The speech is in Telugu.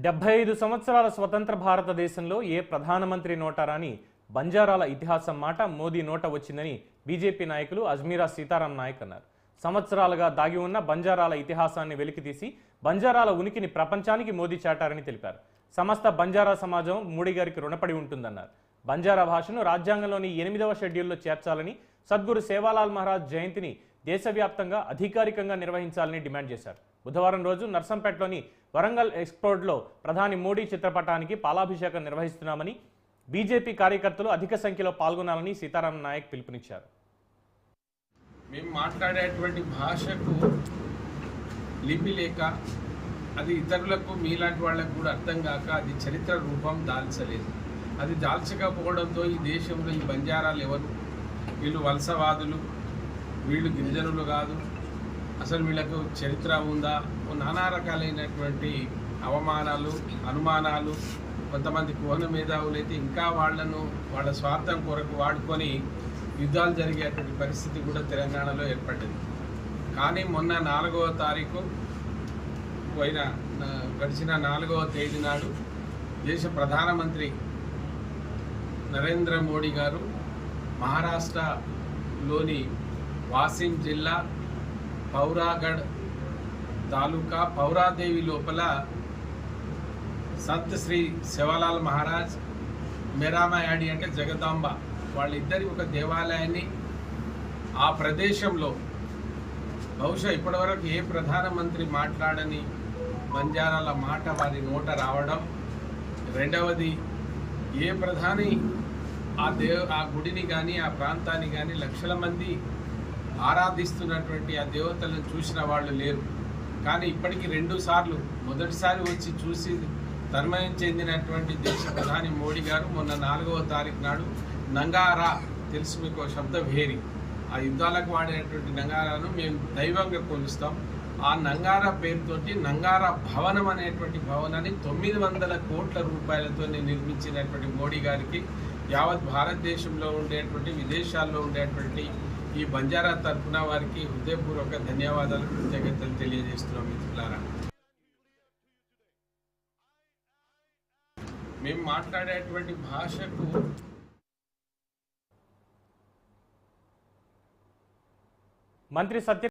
75 సంవత్సరాల స్వతంత్ర భారతదేశంలో ఏ ప్రధానమంత్రి నోట రాని బంజారాల ఇతిహాసం మాట మోదీ నోట వచ్చిందని బీజేపీ నాయకులు అజ్మీరా సీతారాం నాయక్ అన్నారు. సంవత్సరాలుగా దాగి ఉన్న బంజారాల ఇతిహాసాన్ని వెలికితీసి బంజారాల ఉనికిని ప్రపంచానికి మోదీ చాటారని తెలిపారు. సమస్త బంజారా సమాజం మోడీ గారికి రుణపడి ఉంటుందన్నారు. బంజారా భాషను రాజ్యాంగంలోని 8వ షెడ్యూల్లో చేర్చాలని, సద్గురు సేవాలాల్ మహారాజ్ జయంతిని దేశవ్యాప్తంగా అధికారికంగా నిర్వహించాలని డిమాండ్ చేశారు. బుధవారం రోజు నర్సంపేటలోని వరంగల్ ఎక్స్పోర్ట్లో ప్రధాని మోడీ చిత్రపటానికి పాలాభిషేకం నిర్వహిస్తున్నామని, బీజేపీ కార్యకర్తలు అధిక సంఖ్యలో పాల్గొనాలని సీతారాం నాయక్ పిలుపునిచ్చారు. మేము మాట్లాడేటువంటి భాషకు లిపి లేక, అది ఇతరులకు మీలాంటి వాళ్ళకు కూడా అర్థం కాక అది చరిత్ర రూపం దాల్చలేదు. అది దాల్చకపోవడంతో ఈ దేశంలో ఈ బంజారాలు ఎవరు, వీళ్ళు వలసవాదులు, వీళ్ళు గిరిజనులు కాదు, అసలు వీళ్ళకు చరిత్ర ఉందా, నానా రకాలైనటువంటి అవమానాలు, అనుమానాలు, కొంతమంది కోన మేధావులు అయితే ఇంకా వాళ్ళ స్వార్థం కొరకు వాడుకొని యుద్ధాలు జరిగేటువంటి పరిస్థితి కూడా తెలంగాణలో ఏర్పడింది. కానీ మొన్న 4వ తారీఖు గడిచిన 4వ తేదీ నాడు దేశ ప్రధానమంత్రి నరేంద్ర మోడీ గారు మహారాష్ట్రలోని వాసిం జిల్లా పౌరాగఢ్ తాలూకా పౌరాదేవి లోపల సంత్ శ్రీ సేవాలాల్ మహారాజ్, మేరామాయాడి అంటే జగదాంబ, వాళ్ళిద్దరి ఒక దేవాలయాన్ని ఆ ప్రదేశంలో బహుశా ఇప్పటివరకు ఏ ప్రధానమంత్రి మాట్లాడని బంజారాల మాట వారి నోట రావడం, రెండవది ఏ ప్రధాని ఆ గుడిని కానీ ఆ ప్రాంతాన్ని కానీ లక్షల మంది ఆరాధిస్తున్నటువంటి ఆ దేవతలను చూసిన వాళ్ళు లేరు. కానీ ఇప్పటికీ 2 సార్లు, మొదటిసారి వచ్చి చూసి తన్మయం చెందినటువంటి దేశ ప్రధాని మోడీ గారు మొన్న 4వ తారీఖు నాడు నంగారా, తెలుసు మీకు శబ్దభేరి, ఆ యుద్ధాలకు వాడేటువంటి నంగారాను మేము దైవంగా కొలుస్తాం. ఆ నంగారా పేరుతోటి నంగారా భవనం అనేటువంటి భవనాన్ని 900 కోట్ల రూపాయలతో నిర్మించినటువంటి మోడీ గారికి యావత్ భారతదేశంలో ఉండేటువంటి, విదేశాల్లో ఉండేటువంటి ఈ బంజారా తరఫున వారికి హృదయపూర్వక ధన్యవాదాలు, కృతజ్ఞతలు తెలియజేస్తున్నాం. మిత్రులారా, మేము మాట్లాడేటువంటి భాషకు మంత్రి సత్య